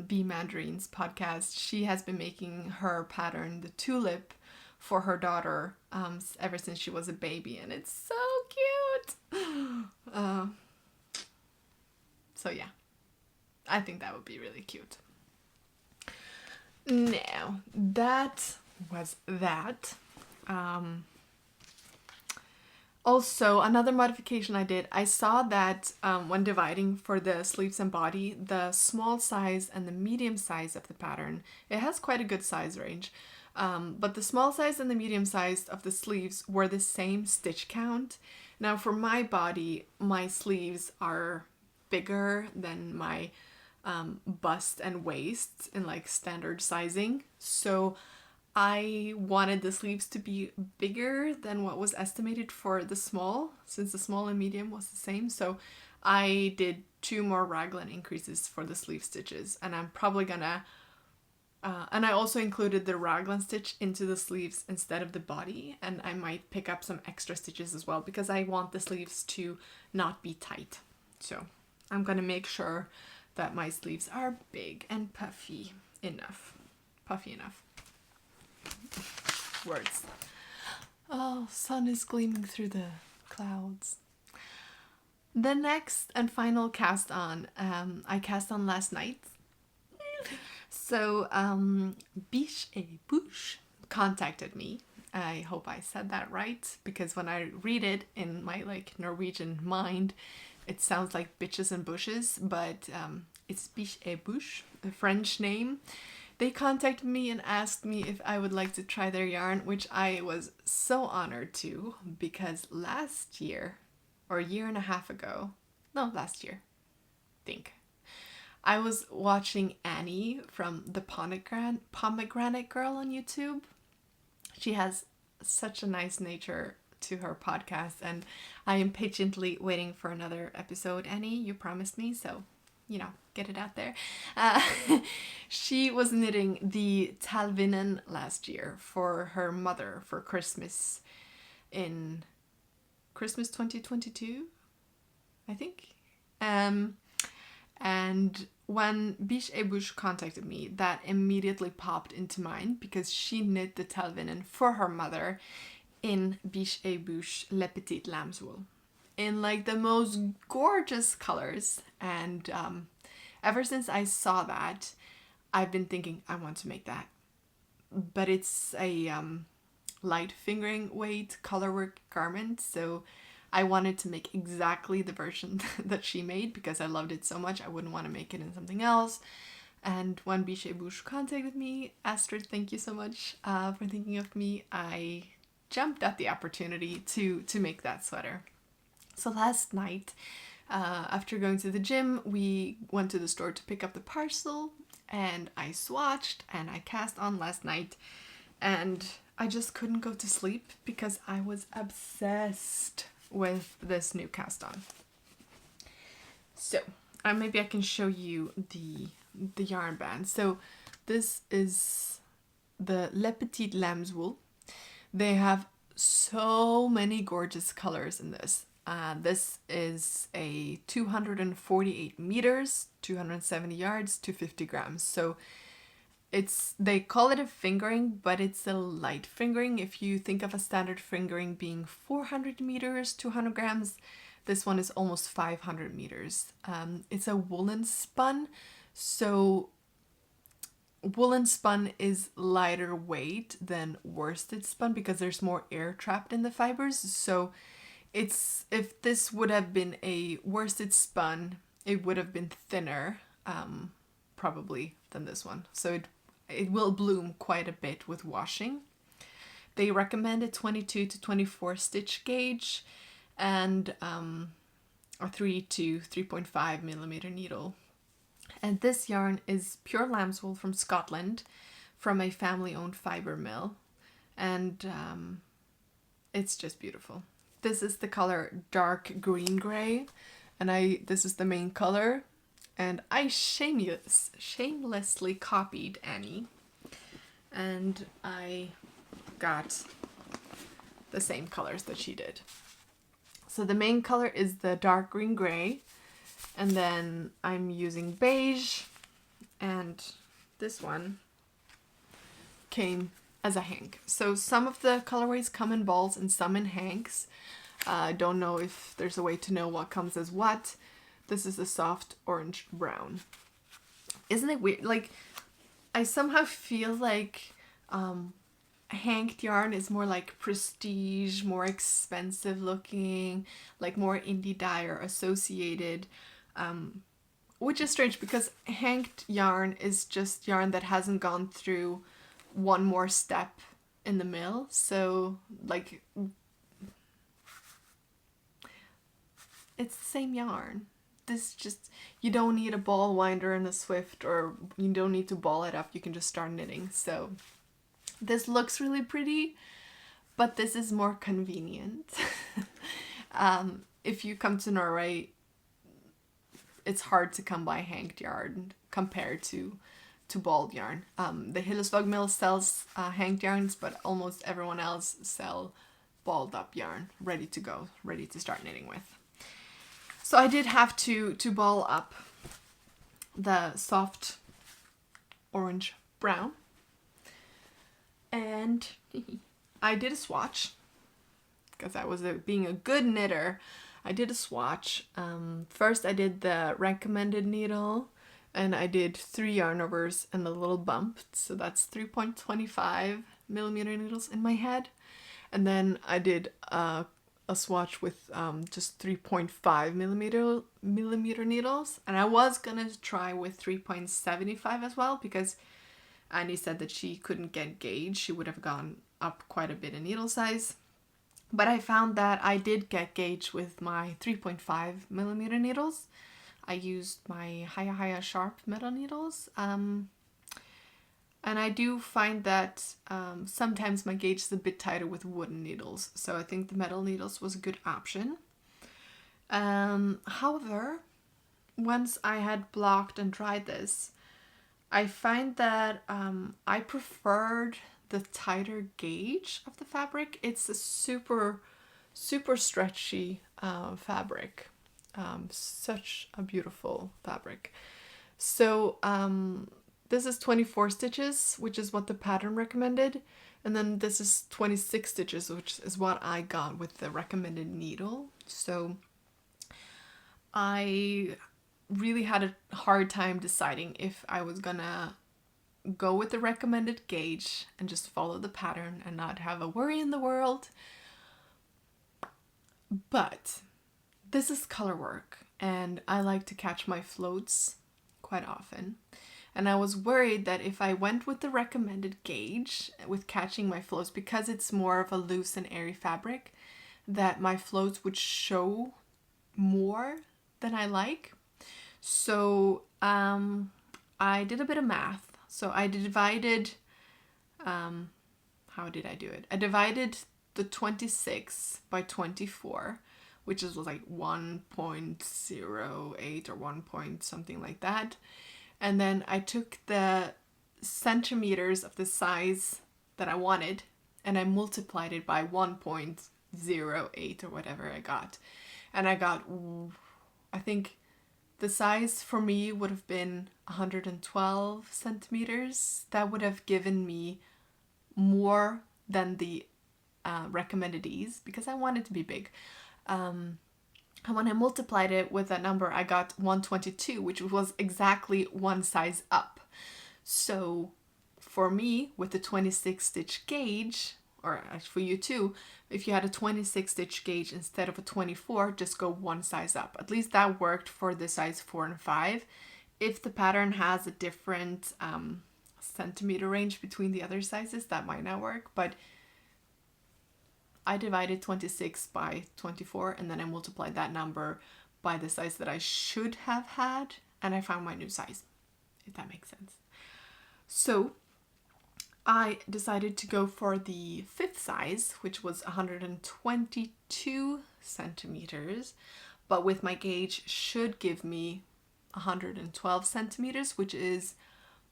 Bee Mandarin's podcast, she has been making her pattern, the tulip, for her daughter ever since she was a baby, and it's so cute. So yeah, I think that would be really cute. Now, that was that. Also, another modification I did, I saw that when dividing for the sleeves and body, the small size and the medium size of the pattern, it has quite a good size range. But the small size and the medium size of the sleeves were the same stitch count. Now for my body, my sleeves are bigger than my bust and waist in like standard sizing. So I wanted the sleeves to be bigger than what was estimated for the small, since the small and medium was the same. So I did 2 more raglan increases for the sleeve stitches, and I'm probably gonna and I also included the raglan stitch into the sleeves instead of the body, and I might pick up some extra stitches as well because I want the sleeves to not be tight. So I'm gonna make sure that my sleeves are big and puffy enough. Words. Oh, sun is gleaming through the clouds. The next and final cast on, I cast on last night. So, biches contacted me. I hope I said that right, because when I read it in my like Norwegian mind, it sounds like bitches and bushes, but it's biches, the French name. They contacted me and asked me if I would like to try their yarn, which I was so honored to, because last year, or a year and a half ago, no, last year, I think, I was watching Annie from the Pomegranate Girl on YouTube. She has such a nice nature to her podcast, and I am patiently waiting for another episode, Annie. You promised me, so get it out there. She was knitting the Talvinen last year for her mother for Christmas in Christmas 2022, I think. And when biches contacted me, that immediately popped into mind because she knit the Talvinen for her mother in biches le petit lamb's wool in like the most gorgeous colors. And ever since I saw that, I've been thinking I want to make that. But it's a light fingering weight Colorwork garment, so I wanted to make exactly the version that she made because I loved it so much. I wouldn't want to make it in something else. And when biches contacted me, Astrid, thank you so much for thinking of me. I jumped at the opportunity to make that sweater. So last night, after going to the gym, we went to the store to pick up the parcel, and I swatched and I cast on last night, and I just couldn't go to sleep because I was obsessed with this new cast on. So maybe I can show you the yarn band. So this is the Le Petit Lamb's wool. They have so many gorgeous colors in this. This is a 248 meters, 270 yards, 250 grams. So they call it a fingering, but it's a light fingering. If you think of a standard fingering being 400 meters, 200 grams, this one is almost 500 meters. It's a woolen spun. So woolen spun is lighter weight than worsted spun because there's more air trapped in the fibers. So if this would have been a worsted spun, it would have been thinner, probably, than this one. So it will bloom quite a bit with washing. They recommend a 22 to 24 stitch gauge and a 3 to 3.5 millimeter needle. And this yarn is pure lamb's wool from Scotland, from a family-owned fiber mill, and it's just beautiful. This is the color dark green gray, and this is the main color, and I shamelessly copied Annie, and I got the same colors that she did. So the main color is the dark green gray, and then I'm using beige, and this one came as a hank. So some of the colorways come in balls and some in hanks. I don't know if there's a way to know what comes as what. This is a soft orange brown. Isn't it weird? Like, I somehow feel like hanked yarn is more like prestige, more expensive looking, like more indie dye or associated, which is strange because hanked yarn is just yarn that hasn't gone through one more step in the mill. So like, it's the same yarn. This just, you don't need a ball winder and a swift, or you don't need to ball it up. You can just start knitting. So this looks really pretty, but this is more convenient. If you come to Norway, it's hard to come by hanked yarn compared to balled yarn. The Hillesvåg mill sells hanked yarns, but almost everyone else sell balled up yarn, ready to go, ready to start knitting with. So I did have to ball up the soft orange brown, and I did a swatch because I was being a good knitter. I did a swatch. First I did the recommended needle, and I did 3 yarn overs and a little bump, so that's 3.25 millimeter needles in my head. And then I did a swatch with just 3.5 millimeter needles, and I was gonna try with 3.75 as well because Annie said that she couldn't get gauge. She would have gone up quite a bit in needle size, but I found that I did get gauge with my 3.5 millimeter needles. I used my Haya sharp metal needles, and I do find that sometimes my gauge is a bit tighter with wooden needles, so I think the metal needles was a good option. However, once I had blocked and dried this, I find that I preferred the tighter gauge of the fabric. It's a super stretchy fabric. Such a beautiful fabric. So this is 24 stitches, which is what the pattern recommended. And then this is 26 stitches, which is what I got with the recommended needle. So I really had a hard time deciding if I was gonna go with the recommended gauge and just follow the pattern and not have a worry in the world. But this is Colorwork, and I like to catch my floats quite often. And I was worried that if I went with the recommended gauge with catching my floats, because it's more of a loose and airy fabric, that my floats would show more than I like. So I did a bit of math. So I divided, how did I do it? I divided the 26 by 24, which is like 1.08 or 1 point something like that. And then I took the centimeters of the size that I wanted and I multiplied it by 1.08 or whatever I got. And I got, I think the size for me would have been 112 centimeters. That would have given me more than the recommended ease because I wanted to be big. And when I multiplied it with that number, I got 122, which was exactly one size up. So for me, with the 26 stitch gauge, or for you too, if you had a 26 stitch gauge instead of a 24, just go one size up. At least that worked for the size 4 and 5. If the pattern has a different centimeter range between the other sizes, that might not work, but I divided 26 by 24 and then I multiplied that number by the size that I should have had, and I found my new size, if that makes sense. So I decided to go for the 5th size, which was 122 centimeters, but with my gauge should give me 112 centimeters, which is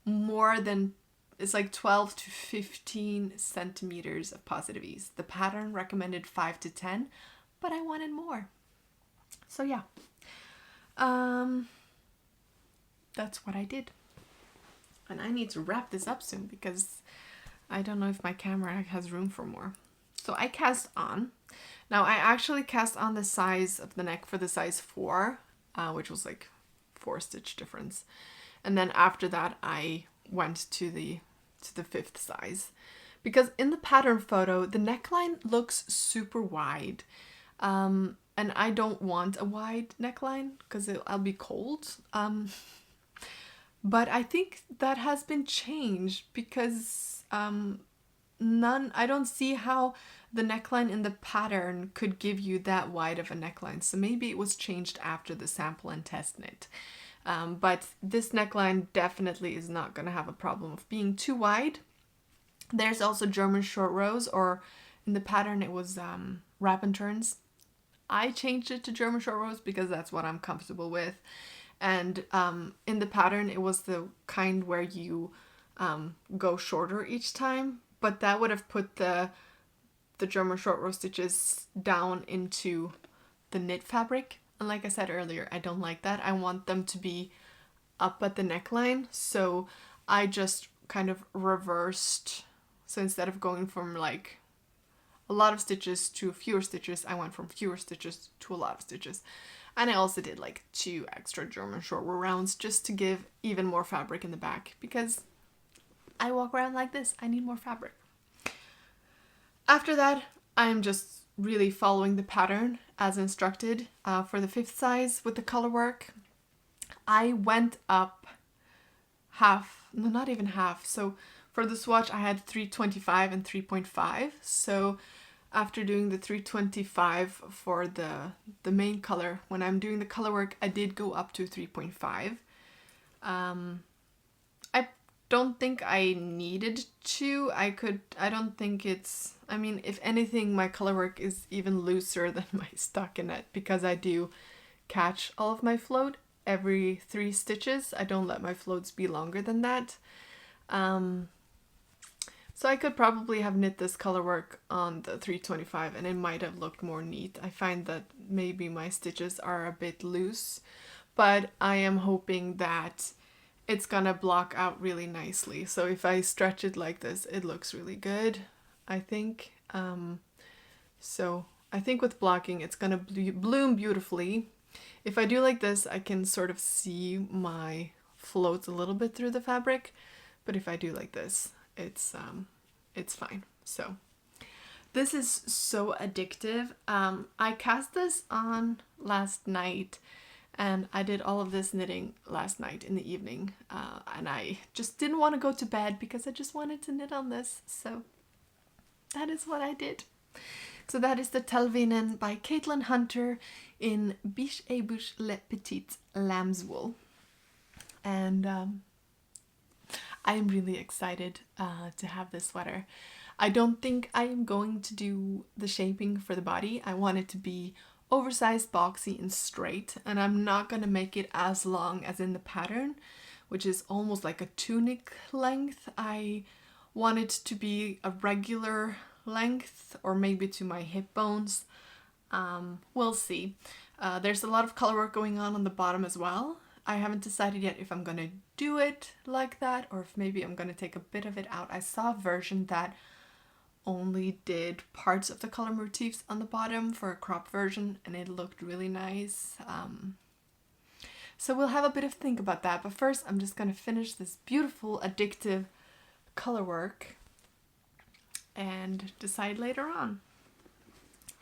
more than, it's like 12 to 15 centimeters of positive ease. The pattern recommended 5 to 10, but I wanted more. So yeah, that's what I did. And I need to wrap this up soon because I don't know if my camera has room for more. So I cast on. Now I actually cast on the size of the neck for the size 4, which was like 4 stitch difference. And then after that I went to the 5th size because in the pattern photo the neckline looks super wide, and I don't want a wide neckline because I'll be cold, but I think that has been changed because I don't see how the neckline in the pattern could give you that wide of a neckline, so maybe it was changed after the sample and test knit. But this neckline definitely is not going to have a problem of being too wide. There's also German short rows, or in the pattern it was wrap and turns. I changed it to German short rows because that's what I'm comfortable with. And in the pattern it was the kind where you go shorter each time, but that would have put the German short row stitches down into the knit fabric. And like I said earlier, I don't like that. I want them to be up at the neckline. So I just kind of reversed. So instead of going from like a lot of stitches to fewer stitches, I went from fewer stitches to a lot of stitches. And I also did like 2 extra German short row rounds just to give even more fabric in the back because I walk around like this. I need more fabric. After that, I'm just really following the pattern as instructed for the 5th size with the Colorwork. I went up half, no, not even half. So for the swatch I had 325 and 3.5. So after doing the 325 for the main color, when I'm doing the Colorwork I did go up to 3.5. I don't think I needed to. I don't think it's, I mean, if anything, my Colorwork is even looser than my stockinette because I do catch all of my float. every 3 stitches. I don't let my floats be longer than that. So I could probably have knit this Colorwork on the 325 and it might have looked more neat. I find that maybe my stitches are a bit loose, but I am hoping that it's gonna block out really nicely. So if I stretch it like this, it looks really good, I think. So I think with blocking, it's gonna bloom beautifully. If I do like this, I can sort of see my floats a little bit through the fabric, but if I do like this, it's fine. So this is so addictive. I cast this on last night and I did all of this knitting last night in the evening, and I just didn't want to go to bed because I just wanted to knit on this, so that is what I did. So that is the Talvinen by Caitlin Hunter in Biche et Bouche Le Petit Lamb's Wool. And I'm really excited to have this sweater. I don't think I am going to do the shaping for the body. I want it to be oversized, boxy, and straight. And I'm not going to make it as long as in the pattern, which is almost like a tunic length. I want it to be a regular length, or maybe to my hip bones. We'll see. There's a lot of color work going on the bottom as well. I haven't decided yet if I'm gonna do it like that or if maybe I'm gonna take a bit of it out. I saw a version that only did parts of the color motifs on the bottom for a crop version and it looked really nice. So we'll have a bit of think about that, but first I'm just gonna finish this beautiful addictive color work and decide later on.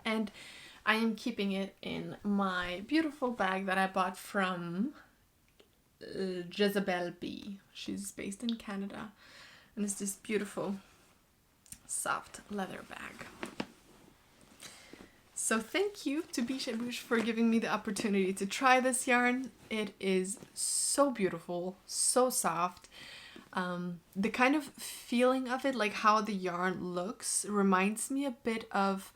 And I am keeping it in my beautiful bag that I bought from Isabella. She's based in Canada, and it's this beautiful soft leather bag. So thank you to Biche et Bouche for giving me the opportunity to try this yarn. It is so beautiful, so soft. The kind of feeling of it, like how the yarn looks, reminds me a bit of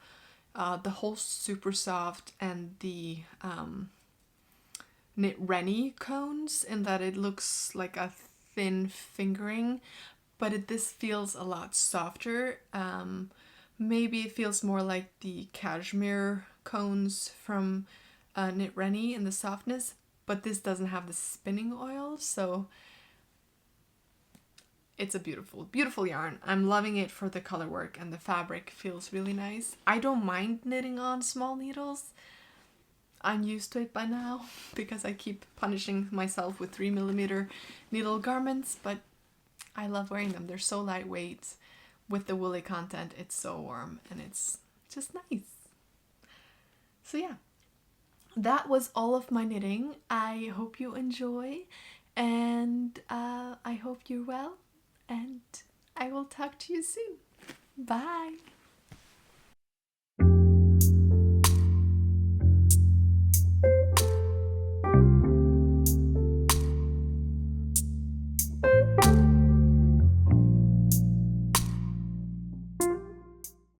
the whole super soft and the knit rennie cones, in that it looks like a thin fingering, but this feels a lot softer. Maybe it feels more like the cashmere cones from knit rennie in the softness, but this doesn't have the spinning oil, so it's a beautiful, beautiful yarn. I'm loving it for the color work and the fabric feels really nice. I don't mind knitting on small needles. I'm used to it by now because I keep punishing myself with 3mm needle garments, but I love wearing them. They're so lightweight. With the woolly content, it's so warm and it's just nice. So yeah, that was all of my knitting. I hope you enjoy and I hope you're well. And I will talk to you soon. Bye.